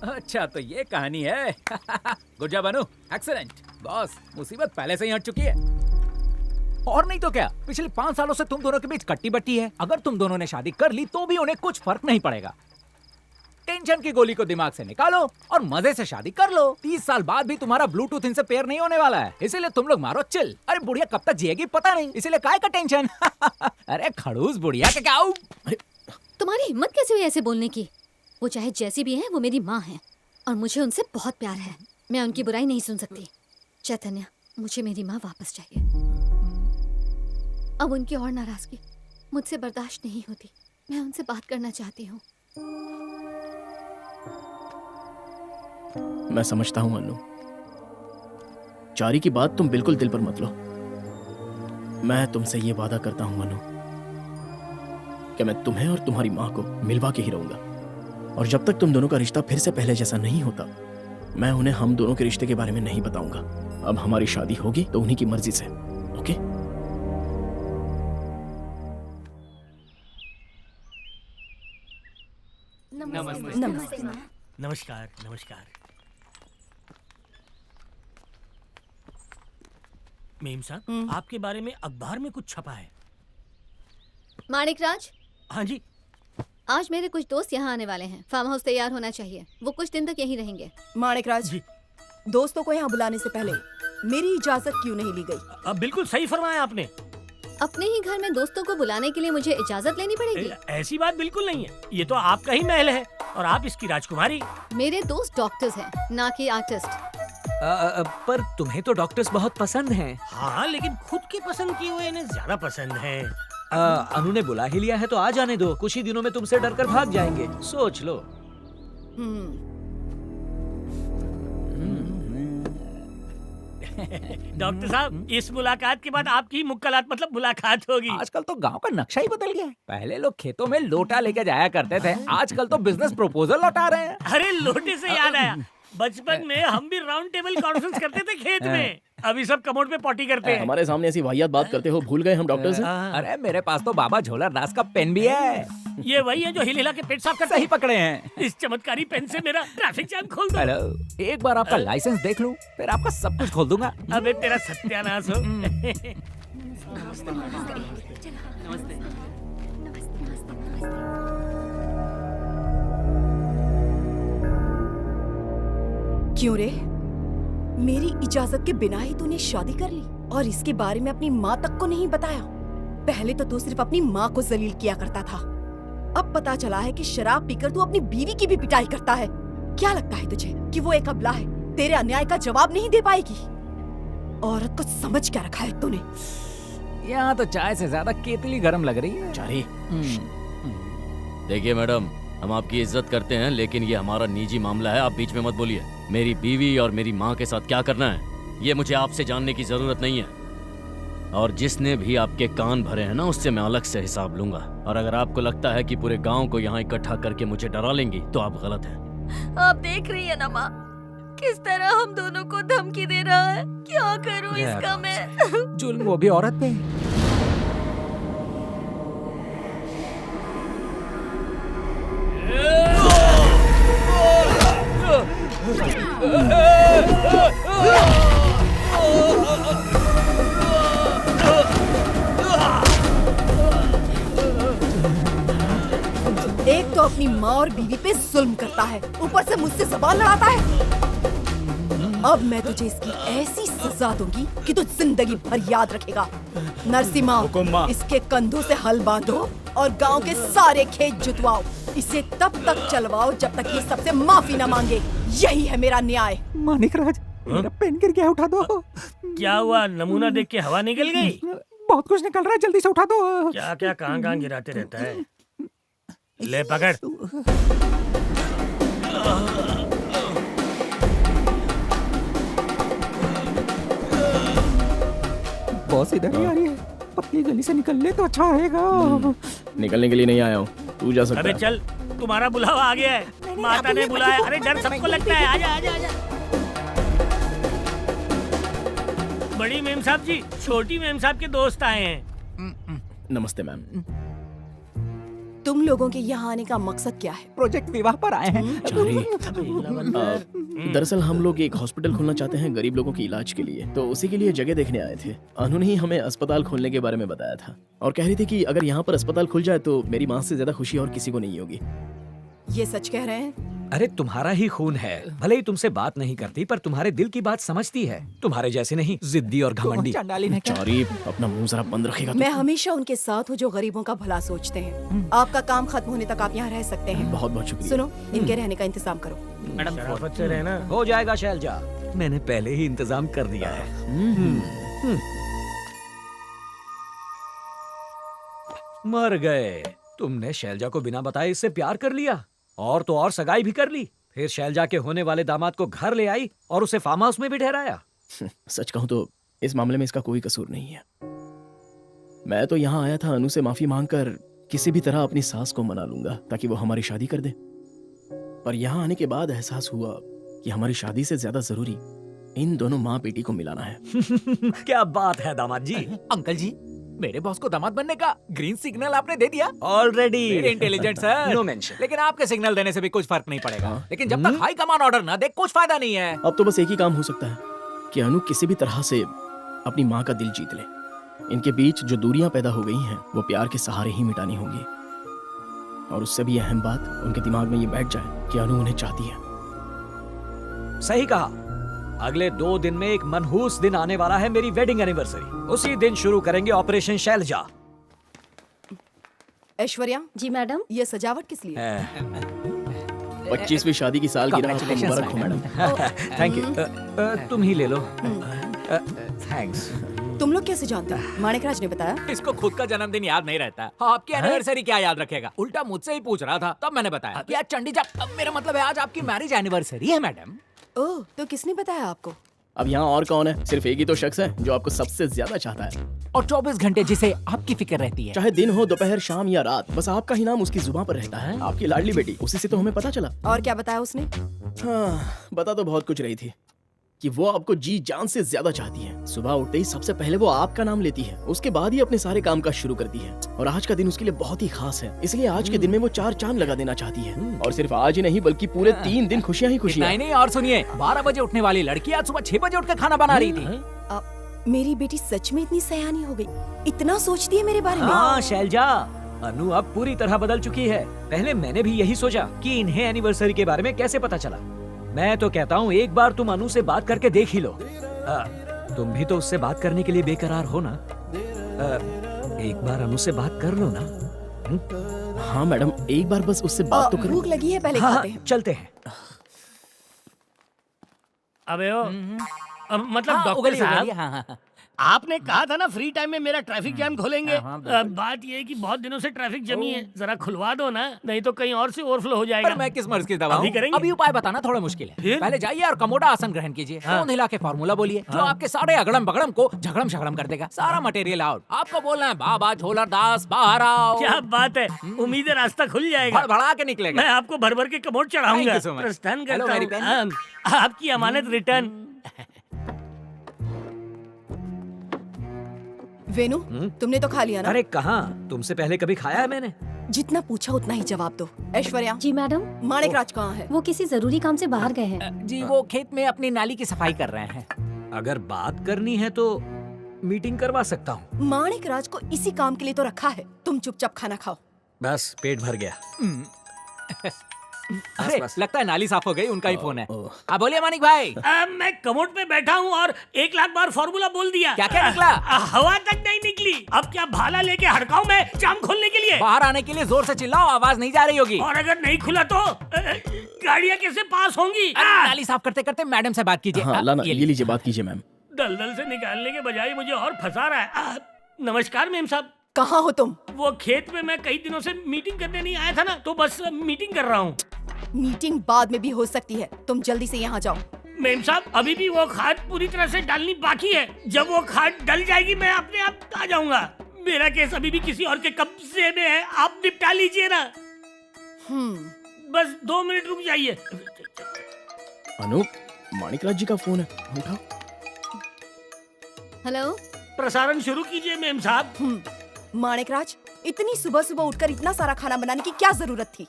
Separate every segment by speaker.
Speaker 1: अच्छा तो ये कहानी है। गुड जॉब अनु, एक्सीलेंट। बॉस, मुसीबत पहले से ही हट चुकी है। और नहीं तो क्या, पिछले 5 सालों से तुम दोनों के बीच कट्टी बट्टी है। अगर तुम दोनों ने शादी कर ली तो भी उन्हें कुछ फर्क नहीं पड़ेगा। टेंशन की गोली को दिमाग से निकालो और मजे से शादी कर लो। 30 साल बाद भी तुम्हारा ब्लूटूथ इनसे पेयर नहीं होने वाला है, इसीलिए तुम लोग मारो चिल। अरे बुढ़िया कब तक जिएगी पता नहीं, इसीलिए काय का टेंशन। अरे खड़ूस बुढ़िया के क्या।
Speaker 2: तुम्हारी हिम्मत कैसे हुई ऐसे बोलने की? वो चाहे जैसी भी है वो मेरी माँ है और मुझे उनसे बहुत प्यार है। मैं उनकी बुराई नहीं सुन सकती। चैतन्य, मुझे मेरी माँ वापस चाहिए। अब उनकी और नाराजगी मुझसे बर्दाश्त नहीं होती। मैं उनसे बात करना चाहती हूँ।
Speaker 3: मैं समझता हूं अनु, चारी की बात तुम बिल्कुल दिल पर मत लो। मैं तुमसे ये वादा करता हूं अनु कि मैं तुम्हें और तुम्हारी मां को मिलवा के ही रहूंगा। और जब तक तुम दोनों का रिश्ता फिर से पहले जैसा नहीं होता, मैं उन्हें हम दोनों के रिश्ते के बारे में नहीं बताऊंगा। अब हमारी शादी होगी तो उन्हीं की मर्जी से, ओके?
Speaker 4: नमस्कार। नमस्कार। मेम साहब, आपके बारे में अखबार में कुछ छपा है।
Speaker 2: माणिक राज,
Speaker 4: हाँ जी।
Speaker 2: आज मेरे कुछ दोस्त यहाँ आने वाले हैं। फार्म हाउस तैयार होना चाहिए। वो कुछ दिन तक यहीं रहेंगे।
Speaker 5: माणिक राज जी, दोस्तों को यहाँ बुलाने से पहले मेरी इजाजत क्यों नहीं ली गई?
Speaker 4: बिल्कुल सही फरमाया आपने।
Speaker 2: अपने ही घर में दोस्तों को बुलाने के लिए मुझे इजाजत लेनी पड़ेगी?
Speaker 4: ऐसी बात बिल्कुल नहीं है। ये तो आपका ही महल है और आप इसकी राजकुमारी।
Speaker 2: मेरे दोस्त डॉक्टर्स हैं, ना कि आर्टिस्ट।
Speaker 1: पर तुम्हें तो डॉक्टर्स बहुत पसंद हैं।
Speaker 4: हाँ, लेकिन खुद की पसंद की हुए इन्हें ज्यादा पसंद है।
Speaker 1: अनु ने बुला ही लिया है तो आ जाने दो। कुछ ही दिनों में तुमसे डरकर भाग जाएंगे। सोच लो।
Speaker 4: डॉक्टर साहब, इस मुलाकात के बाद आपकी मुक्कलात मतलब मुलाकात होगी।
Speaker 1: आजकल तो गांव का नक्शा ही बदल गया है। पहले लोग खेतों में लोटा लेके जाया करते थे, आजकल तो बिजनेस प्रपोजल लौटा रहे हैं।
Speaker 4: अरे लोटे से याद आया, बचपन में हम भी राउंड टेबल कॉन्फ्रेंस करते थे खेत में। अभी सब कमोड पे पॉटी करते हैं।
Speaker 3: हमारे सामने ऐसी वाहियात बात करते हो, भूल गए हम डॉक्टर से?
Speaker 1: अरे मेरे पास तो बाबा झोलर दास का पेन भी है।
Speaker 4: ये वही है जो हिल हिला के पेट साफ करता है।
Speaker 1: सही पकड़े हैं।
Speaker 4: इस चमत्कारी पेन से मेरा ट्रैफिक जाम खोल दो।
Speaker 1: हेलो, एक बार आपका लाइसेंस देख लूं, फिर आपका सब कुछ खोल दूंगा।
Speaker 4: अबे तेरा सत्यानाश हो।
Speaker 5: क्यों रे? मेरी इजाजत के बिना ही तूने शादी कर ली और इसके बारे में अपनी माँ तक को नहीं बताया। पहले तो तू सिर्फ अपनी माँ को जलील किया करता था, अब पता चला है कि शराब पीकर तू अपनी बीवी की भी पिटाई करता है। क्या लगता है तुझे कि वो एक अबला है, तेरे अन्याय का जवाब नहीं दे पाएगी? औरत को समझ क्या रखा है तूने?
Speaker 1: यहाँ तो चाय से ज्यादा केतली गरम लग रही है।
Speaker 3: चारी,
Speaker 6: देखिए मैडम, हम आपकी इज्जत करते हैं, लेकिन ये हमारा निजी मामला है, आप बीच में मत बोलिए। मेरी बीवी और मेरी माँ के साथ क्या करना है ये मुझे आपसे जानने की जरूरत नहीं है। और जिसने भी आपके कान भरे हैं ना, उससे मैं अलग से हिसाब लूंगा। और अगर आपको लगता है कि पूरे गांव को यहाँ इकट्ठा करके मुझे डरा लेंगी तो आप गलत हैं।
Speaker 2: आप देख रही है ना माँ, किस तरह हम दोनों को धमकी दे रहा है। क्या करूँ इसका मैं?
Speaker 1: जुल्म वो भी औरत पे।
Speaker 5: एक तो अपनी माँ और बीवी पे जुल्म करता है, ऊपर से मुझसे जबान लड़ाता है। अब मैं तुझे इसकी ऐसी सजा दूंगी कि तू जिंदगी भर याद रखेगा। नरसिम्हा, इसके कंधों से हल बांधो और गांव के सारे खेत जुतवाओ। इसे तब तक चलवाओ जब तक ये सबसे माफी न मांगे। यही है मेरा न्याय।
Speaker 1: मानिक राज, मेरा पेन गिर गया, उठा दो।
Speaker 4: क्या हुआ? नमूना देख के हवा निकल गई?
Speaker 1: बहुत कुछ निकल रहा है, जल्दी से उठा दो।
Speaker 4: क्या क्या कहाँ गिराते रहता है। ले पकड़।
Speaker 1: बॉस इधर ही आ रही है, पतली गली से निकल ले तो अच्छा रहेगा।
Speaker 3: निकलने के लिए नहीं आया हूँ, तू जा सकता है।
Speaker 4: अबे चल, तुम्हारा बुलावा आ गया है। माता ने बुलाया। अरे डर सबको लगता है। आजा आजा आजा। बड़ी मेम साहब जी, छोटी मेम साहब के दोस्त आए हैं।
Speaker 3: नमस्ते मैम।
Speaker 5: तुम लोगों के यहाँ आने का मकसद क्या है?
Speaker 1: प्रोजेक्ट विवाह पर आए हैं।
Speaker 3: दरअसल हम लोग एक हॉस्पिटल खोलना चाहते हैं गरीब लोगों के इलाज के लिए, तो उसी के लिए जगह देखने आए थे। अनु ने ही हमें अस्पताल खोलने के बारे में बताया था और कह रही थी कि अगर यहाँ पर अस्पताल खुल जाए तो मेरी माँ से ज्यादा खुशी और किसी को नहीं होगी।
Speaker 5: ये सच कह रहे हैं?
Speaker 7: अरे तुम्हारा ही खून है, भले ही तुमसे बात नहीं करती पर तुम्हारे दिल की बात समझती है। तुम्हारे जैसे नहीं, जिद्दी और घमंडी।
Speaker 1: चंडाली ने क्या?
Speaker 3: चारी, अपना मुंह जरा बंद रखेगा
Speaker 5: मैं हमेशा उनके साथ हूँ जो गरीबों का भला सोचते हैं। आपका काम खत्म होने तक आप यहाँ रह सकते हैं।
Speaker 3: बहुत बहुत शुक्रिया।
Speaker 5: सुनो, इनके रहने का इंतजाम करो।
Speaker 4: मैडम शराफत से रहना।
Speaker 7: हो जाएगा शैलजा, मैंने पहले ही इंतजाम कर दिया है। मर गए। तुमने शैलजा को बिना बताए इससे प्यार कर लिया और तो और सगाई भी कर ली। फिर शैलजा के होने वाले दामाद को घर ले आई और उसे फार्म हाउस में भी ठहराया।
Speaker 3: सच कहूँ तो इस मामले में इसका कोई कसूर नहीं है। मैं तो यहाँ आया था अनु से माफी मांगकर किसी भी तरह अपनी सास को मना लूंगा ताकि वो हमारी शादी कर दे। पर यहाँ आने के बाद एहसास हुआ कि हमारी शादी से ज्यादा जरूरी इन दोनों माँ बेटी को मिलाना है।
Speaker 7: क्या बात है दामाद जी।
Speaker 1: अंकल जी, मेरे बॉस को दामाद बनने का ग्रीन सिग्नल आपने दे दिया।
Speaker 7: Already
Speaker 1: intelligent sir.
Speaker 7: No mention.
Speaker 1: लेकिन आपके सिग्नल देने से भी कुछ फर्क नहीं पड़ेगा। लेकिन जब तक हाई कमान ऑर्डर ना दे कुछ फायदा नहीं है।
Speaker 3: अब तो बस एक ही काम हो सकता है कि अनु किसी भी तरह से अपनी माँ का दिल जीत ले। इनके बीच जो दूरियां पैदा हो गई हैं वो प्यार के सहारे ही मिटानी होंगी। और उससे भी अहम बात, उनके दिमाग में ये बैठ जाए कि अनु उन्हें चाहती है।
Speaker 7: सही कहा। अगले 2 दिन में एक मनहूस दिन आने वाला है, मेरी वेडिंग एनिवर्सरी। उसी दिन शुरू करेंगे ऑपरेशन शैलजा।
Speaker 5: ऐश्वर्या
Speaker 2: जी मैडम।
Speaker 5: ये सजावट किस लिए?
Speaker 3: 25वीं शादी की सालगिरह आपको
Speaker 1: Congratulations,
Speaker 3: मुबारक हो मैडम।
Speaker 7: Thank you. तुम ही ले लो। थैंक्स।
Speaker 5: तुम लोग कैसे जानते हो? माणिकराज ने बताया।
Speaker 1: इसको खुद का जन्मदिन याद नहीं रहता। आपकी एनिवर्सरी क्या याद रखेगा? उल्टा मुझसे ही पूछ रहा था, तब मैंने बताया कि आज चंडी मेरा मतलब है आज आपकी मैरिज एनिवर्सरी है मैडम।
Speaker 5: ओह, तो किसने बताया आपको?
Speaker 3: अब यहाँ और कौन है? सिर्फ एक ही तो शख्स है जो आपको सबसे ज्यादा चाहता है।
Speaker 1: और 24 घंटे जिसे आपकी फिक्र रहती है।
Speaker 3: चाहे दिन हो, दोपहर, शाम या रात, बस आपका ही नाम उसकी जुबान पर रहता है। आपकी लाडली बेटी, उसी से तो हमें पता चला।
Speaker 5: और क्या बताया उसने?
Speaker 3: हाँ, बता तो बहुत कुछ रही थी कि वो आपको जी जान से ज्यादा चाहती है। सुबह उठते ही सबसे पहले वो आपका नाम लेती है, उसके बाद ही अपने सारे काम काज शुरू करती है। और आज का दिन उसके लिए बहुत ही खास है, इसलिए आज के दिन में वो 4 चांद लगा देना चाहती है। और सिर्फ आज ही नहीं बल्कि पूरे 3 दिन खुशियां ही खुशियां।
Speaker 1: नहीं, और सुनिए, 12 बजे उठने वाली लड़की आज सुबह 6 बजे उठकर खाना बना रही थी।
Speaker 5: मेरी बेटी सच में इतनी सयानी हो गई, इतना सोचती है मेरे बारे में।
Speaker 7: हाँ शैलजा, अनु अब पूरी तरह बदल चुकी है। पहले मैंने भी यही सोचा कि इन्हें एनिवर्सरी के बारे में कैसे पता चला। मैं तो कहता हूँ एक बार तुम अनु से बात करके देख ही लो। तुम भी तो उससे बात करने के लिए बेकरार हो ना। एक बार अनु से बात कर लो ना।
Speaker 3: हाँ मैडम, एक बार बस उससे बात तो करो।
Speaker 5: भूख लगी है, पहले
Speaker 7: हाँ,
Speaker 5: खाते हैं।
Speaker 7: चलते हैं।
Speaker 4: अबे ओ, मतलब
Speaker 1: हाँ,
Speaker 4: डॉक्टर
Speaker 1: उगली,
Speaker 4: साहब,
Speaker 1: हाँ।
Speaker 4: आपने कहा था ना फ्री टाइम में मेरा ट्रैफिक जैम खोलेंगे।
Speaker 1: हाँ, बिल्कुल।
Speaker 4: बात ये है कि बहुत दिनों से ट्रैफिक जमी है, जरा खुलवा दो ना, नहीं तो कहीं और से ओवरफ्लो हो जाएगा।
Speaker 1: पर मैं किस मर्ज की दवा
Speaker 4: अभी
Speaker 1: हूँ?
Speaker 4: करेंगे?
Speaker 1: अभी उपाय बताना थोड़ा मुश्किल है।
Speaker 4: फिर?
Speaker 1: पहले जाइए और कमोडा आसन ग्रहण कीजिए। फोन हिला के फॉर्मूला बोलिए जो आपके सारे अगड़म बगड़म को झगड़म शगड़म कर देगा। सारा मटेरियल आउट। आपको बोलना है बाबा झोलर दास बाहर आओ।
Speaker 4: क्या बात है, उम्मीद है रास्ता खुल जाएगा।
Speaker 1: भड़बड़ा के निकलेगा।
Speaker 4: मैं आपको भर भर के commode
Speaker 1: Thank
Speaker 4: चढ़ाऊंगा।
Speaker 1: you so much.
Speaker 4: प्रस्थान
Speaker 1: Hello,
Speaker 4: करता
Speaker 1: मेरी
Speaker 4: हूँ।
Speaker 1: बहन।
Speaker 4: आपकी अमानत रिटर्न।
Speaker 5: वेनु, तुमने तो खा लिया ना?
Speaker 7: अरे कहाँ, तुमसे पहले कभी खाया है मैंने?
Speaker 5: जितना पूछा उतना ही जवाब दो। ऐश्वर्या,
Speaker 2: जी मैडम।
Speaker 5: माणिकराज कहाँ है?
Speaker 2: वो किसी जरूरी काम से बाहर गए हैं।
Speaker 1: जी वो खेत में अपनी नाली की सफाई कर रहे हैं।
Speaker 7: अगर बात करनी है तो मीटिंग करवा सकता हूँ।
Speaker 5: माणिकराज को इसी काम के लिए तो रखा है। तुम चुपचाप खाना खाओ।
Speaker 7: बस पेट भर गया।
Speaker 1: अरे
Speaker 7: बस।
Speaker 1: लगता है नाली साफ हो गई, उनका ही फोन है।
Speaker 3: ओह।
Speaker 1: आप बोलिए मानिक भाई।
Speaker 4: मैं कमोड पे बैठा हूँ और 1 लाख बार फॉर्मूला बोल दिया।
Speaker 1: क्या क्या निकला?
Speaker 4: हवा तक नहीं निकली। अब क्या भाला लेके हड़काऊं मैं जाम खोलने के लिए?
Speaker 1: बाहर आने के लिए जोर से चिल्लाओ, आवाज नहीं जा रही होगी।
Speaker 4: और अगर नहीं खुला तो गाड़ियाँ कैसे पास होंगी?
Speaker 1: अरे, नाली साफ करते करते मैडम से बात कीजिए।
Speaker 3: हाँ लाना,
Speaker 1: ये
Speaker 3: ये लीजिए, बात कीजिए मैम।
Speaker 4: दलदल से निकालने के बजाय मुझे और फंसा रहा है। नमस्कार मेम साहब।
Speaker 5: कहाँ हो तुम?
Speaker 4: वो खेत में मैं कई दिनों से मीटिंग करने नहीं आया था ना, तो बस मीटिंग कर रहा हूँ।
Speaker 5: मीटिंग बाद में भी हो सकती है, तुम जल्दी से यहाँ जाओ।
Speaker 4: मेम साहब, अभी भी वो खाद पूरी तरह से डालनी बाकी है। जब वो खाद डल जाएगी मैं अपने आप आ जाऊंगा। मेरा केस अभी भी किसी और के कब्जे में है, आप निपटा लीजिए ना। बस 2 मिनट रुक जाइए।
Speaker 3: अनु, माणिकराज जी का फोन है, उठाओ।
Speaker 2: हेलो।
Speaker 4: प्रसारण शुरू कीजिए मेम साहब।
Speaker 5: माणिकराज, इतनी सुबह सुबह उठकर इतना सारा खाना बनाने की क्या जरूरत थी?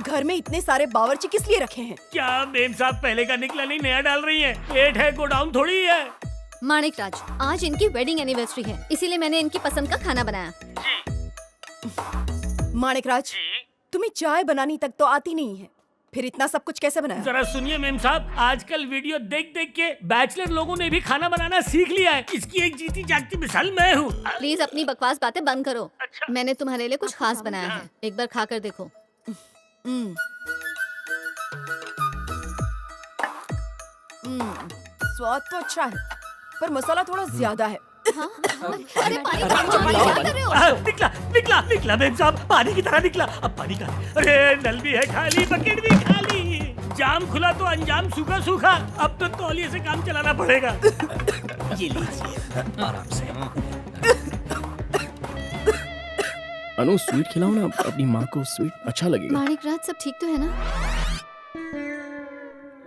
Speaker 5: घर में इतने सारे बावर्ची किस लिए रखे हैं?
Speaker 4: क्या मेम साहब पहले का निकला नहीं नया डाल रही हैं? पेट है, गोडाउन थोड़ी है।
Speaker 2: माणिक राज, आज इनकी वेडिंग एनिवर्सरी है, इसीलिए मैंने इनकी पसंद का खाना बनाया।
Speaker 5: माणिक राज, तुम्हें चाय बनानी तक तो आती नहीं है, फिर इतना सब कुछ कैसे बनाया?
Speaker 4: जरा सुनिए मेम साहब, आजकल वीडियो देख देख के बैचलर लोगों ने भी खाना बनाना सीख लिया है। इसकी एक जीती जागती मिसाल मैं हूँ।
Speaker 2: प्लीज अपनी बकवास बातें बंद करो। मैंने तुम्हारे लिए कुछ खास बनाया है, एक बार खा कर देखो।
Speaker 5: हम्म, स्वाद तो अच्छा है, पर मसाला थोड़ा ज्यादा है।
Speaker 2: हाँ? अरे पानी क्या कर रहे हो?
Speaker 4: निकला निकला निकला मेम साहब, पानी की तरह निकला। अब पानी का, अरे नल भी है खाली, बकेट भी खाली। जाम खुला तो अंजाम सूखा सूखा। अब तो तौलिए से काम चलाना पड़ेगा। ये लीजिए आराम से।
Speaker 3: अनु स्वीट खिलाओ ना अपनी माँ को, स्वीट अच्छा लगेगा।
Speaker 2: माणिक राज, सब ठीक तो है ना?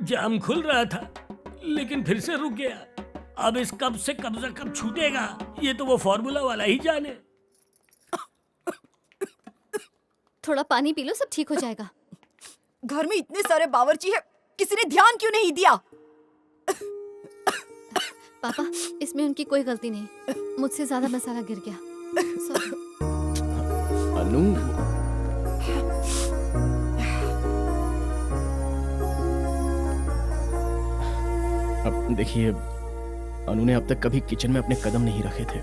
Speaker 4: जाम खुल रहा था लेकिन फिर से रुक गया। अब इस कब से कब्जा कब छूटेगा, ये तो वो फॉर्मूला वाला ही जाने।
Speaker 2: थोड़ा पानी पी लो, सब ठीक हो जाएगा।
Speaker 5: घर में इतने सारे बावर्ची है, किसी ने ध्यान क्यों नहीं दिया?
Speaker 2: पापा, इसमें उनकी कोई गलती नहीं, मुझसे ज्यादा मसाला गिर गया। Sorry।
Speaker 3: अनु अब देखिए, अनु ने अब तक कभी किचन में अपने कदम नहीं रखे थे।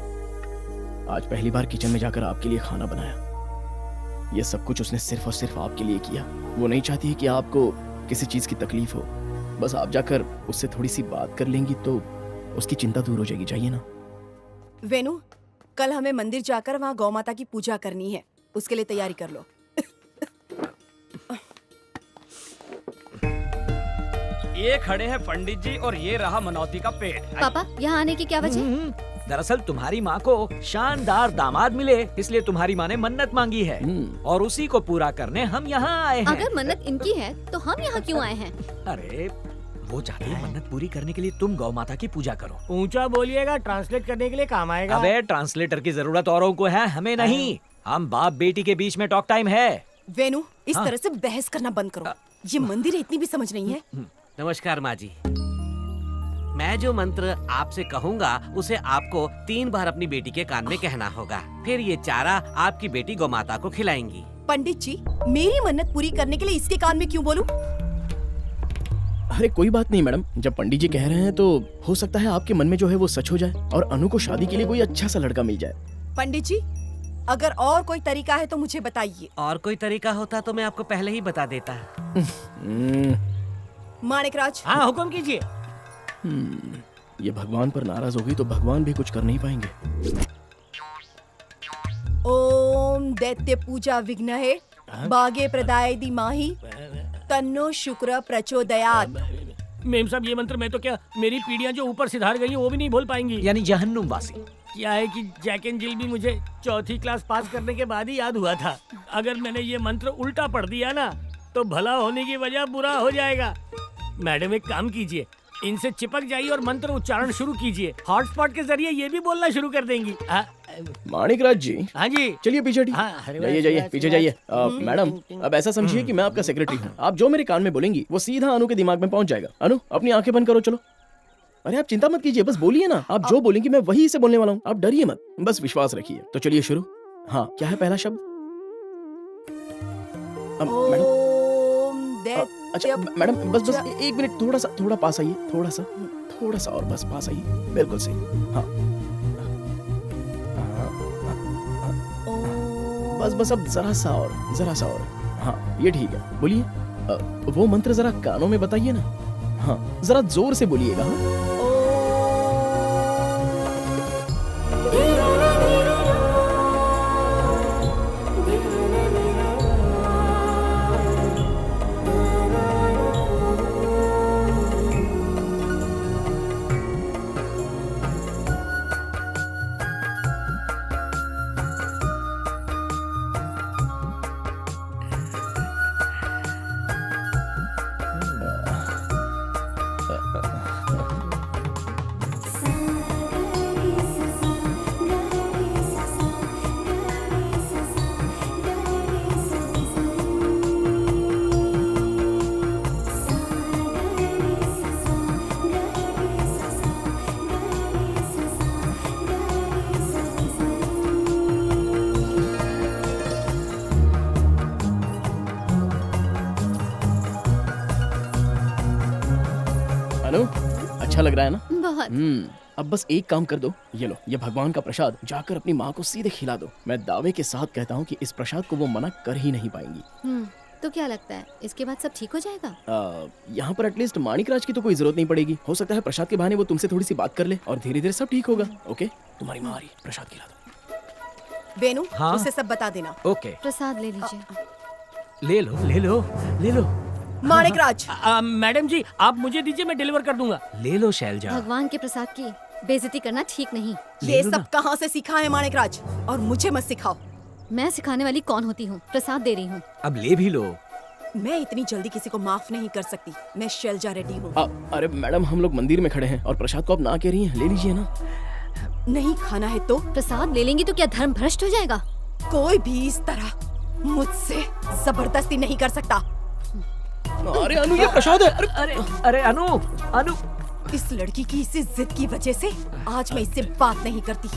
Speaker 3: आज पहली बार किचन में जाकर आपके लिए खाना बनाया। यह सब कुछ उसने सिर्फ और सिर्फ आपके लिए किया। वो नहीं चाहती है कि आपको किसी चीज की तकलीफ हो। बस आप जाकर उससे थोड़ी सी बात कर लेंगी तो उसकी चिंता दूर हो जाएगी। जाइए ना।
Speaker 5: वेनु, कल हमें मंदिर जाकर वहाँ गौ माता की पूजा करनी है, उसके लिए तैयारी कर लो।
Speaker 8: ये खड़े हैं पंडित जी और ये रहा मनौती का पेड़।
Speaker 2: पापा, यहाँ आने की क्या वजह?
Speaker 7: दरअसल तुम्हारी माँ को शानदार दामाद मिले, इसलिए तुम्हारी माँ ने मन्नत मांगी है और उसी को पूरा करने हम यहाँ आए हैं।
Speaker 2: अगर मन्नत इनकी है तो हम यहाँ क्यों आए हैं?
Speaker 7: अरे वो चाहती है मन्नत पूरी करने के लिए तुम गौ माता की पूजा करो।
Speaker 4: ऊंचा बोलिएगा, ट्रांसलेट करने के लिए काम आएगा।
Speaker 7: अबे ट्रांसलेटर की जरूरत औरों को है, हमें नहीं। हम बाप बेटी के बीच में टॉक टाइम है।
Speaker 5: वेनु, इस
Speaker 7: हाँ।
Speaker 5: तरह से बहस करना बंद करो। ये मंदिर है, इतनी भी समझ नहीं है।
Speaker 9: नमस्कार माँ जी। मैं जो मंत्र आपसे कहूँगा उसे आपको 3 बार अपनी बेटी के कान में कहना होगा, फिर ये चारा आपकी बेटी गौमाता को खिलाएंगी।
Speaker 5: पंडित जी, मेरी मन्नत पूरी करने के लिए इसके कान में क्यों बोलूं?
Speaker 3: अरे कोई बात नहीं मैडम, जब पंडित जी कह रहे हैं तो हो सकता है आपके मन में जो है वो सच हो जाए और अनु को शादी के लिए कोई अच्छा सा लड़का मिल जाए।
Speaker 5: पंडित जी, अगर और कोई तरीका है तो मुझे बताइए।
Speaker 9: और कोई तरीका होता तो मैं आपको पहले ही बता देता।
Speaker 5: माणिक राज,
Speaker 4: हाँ हुक्म कीजिए।
Speaker 3: ये भगवान पर नाराज होगी तो भगवान भी कुछ कर नहीं पाएंगे।
Speaker 5: ओम दैत्य पूजा विघ्न है बागे प्रदाय दी माही तन्नो शुक्र प्रचोदयात्।
Speaker 4: मेम साहब, ये मंत्र मैं तो क्या, मेरी पीढ़ियां जो ऊपर सिधार गई हैं वो भी नहीं बोल पाएंगी।
Speaker 7: यानी जहन्नुम वासी।
Speaker 4: क्या है कि जैक एंड जिल भी मुझे 4th क्लास पास करने के बाद ही याद हुआ था। अगर मैंने ये मंत्र उल्टा पढ़ दिया ना तो भला होने की वजह बुरा हो जाएगा। मैडम एक काम कीजिए, इनसे चिपक जाइए और मंत्र उच्चारण शुरू कीजिए। हॉटस्पॉट के जरिए ये भी बोलना शुरू कर देंगी।
Speaker 3: माणिक राज जी,
Speaker 4: हाँ जी,
Speaker 3: चलिए पीछे हटिए।
Speaker 4: हाँ, अरे
Speaker 3: जाइए जाइए पीछे जाइए। मैडम अब ऐसा समझिए कि मैं आपका सेक्रेटरी हूँ। आप जो मेरे कान में बोलेंगी वो सीधा अनु के दिमाग में पहुंच जाएगा। अनु अपनी आंखें बंद करो। चलो। अरे आप चिंता मत कीजिए, बस बोलिए ना। आप जो बोलेंगी मैं वही से बोलने वाला हूँ। आप डरिए मत, बस विश्वास रखिए। तो चलिए शुरू। हाँ, क्या है पहला शब्द? मैडम,
Speaker 5: ओम दैत्य
Speaker 3: अच्छा मैडम बस एक मिनट, थोड़ा पास आइए। थोड़ा सा और बस पास आइए। बिल्कुल सही। हाँ बस अब जरा सा और। हाँ ये ठीक है, बोलिए। वो मंत्र जरा कानों में बताइए ना। हाँ जरा जोर से बोलिएगा। अनु, अच्छा लग रहा है ना?
Speaker 2: बहुत।
Speaker 3: अब बस एक काम कर दो, ये लो, ये भगवान का प्रसाद, जाकर अपनी माँ को सीधे खिला दो। मैं दावे के साथ कहता हूँ कि इस प्रसाद को वो मना कर ही नहीं पाएंगी।
Speaker 2: तो क्या लगता है इसके बाद सब ठीक हो जाएगा?
Speaker 3: यहाँ पर एटलीस्ट माणिकराज की तो कोई जरूरत नहीं पड़ेगी। हो सकता है प्रसाद के बहाने वो तुमसे थोड़ी सी बात कर ले और धीरे धीरे सब ठीक होगा। ओके, तुम्हारी माँ आ रही है, प्रसाद खिला दो।
Speaker 5: वेनु,
Speaker 7: हाँ?
Speaker 5: उसे सब बता देना।
Speaker 7: ओके,
Speaker 2: प्रसाद ले लीजिए।
Speaker 7: ले लो ले लो ले लो
Speaker 5: माणिकराज,
Speaker 4: मैडम जी आप मुझे दीजिए, मैं डिलीवर कर दूंगा।
Speaker 7: ले लो शैलजा।
Speaker 2: भगवान के प्रसाद की बेइज्जती करना ठीक नहीं।
Speaker 5: ये सब कहाँ से सीखा है माणिकराज? और मुझे मत सिखाओ।
Speaker 2: मैं सिखाने वाली कौन होती हूँ? प्रसाद दे रही हूँ।
Speaker 7: अब ले भी लो।
Speaker 5: मैं इतनी जल्दी किसी को माफ नहीं कर सकती। मैं शैलजा रेड्डी हूँ।
Speaker 3: अरे मैडम, हम लोग मंदिर में खड़े हैं और प्रसाद को आप ना कह रही हैं, ले लीजिए ना।
Speaker 5: नहीं खाना है तो?
Speaker 2: प्रसाद ले लेंगी तो क्या धर्म भ्रष्ट हो जाएगा?
Speaker 5: कोई भी इस तरह मुझसे जबरदस्ती नहीं कर सकता।
Speaker 3: अरे अनु, ये प्रसाद है।
Speaker 7: अरे अरे अनु, अनु,
Speaker 5: इस लड़की की इसी जिद की वजह से आज मैं इससे बात नहीं करती।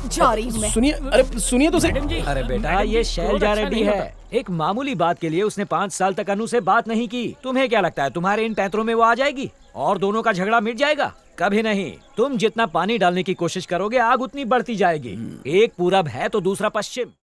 Speaker 5: जा रही हूँ मैं।
Speaker 3: सुनिए, अरे सुनिए तो सही।
Speaker 4: मैडम जी,
Speaker 7: अरे बेटा,
Speaker 4: मैडम
Speaker 7: ये
Speaker 4: जी,
Speaker 7: शैलजा
Speaker 4: क्रोध अच्छा
Speaker 7: रेड्डी
Speaker 4: नहीं
Speaker 7: है।
Speaker 4: होता।
Speaker 7: एक मामूली बात के लिए उसने 5 साल तक अनु से बात नहीं की। तुम्हें क्या लगता है तुम्हारे इन पैंतरों में वो आ जाएगी और दोनों का झगड़ा मिट जाएगा? कभी नहीं। तुम जितना पानी डालने की कोशिश करोगे, आग उतनी बढ़ती जाएगी। एक पूरब है तो दूसरा पश्चिम।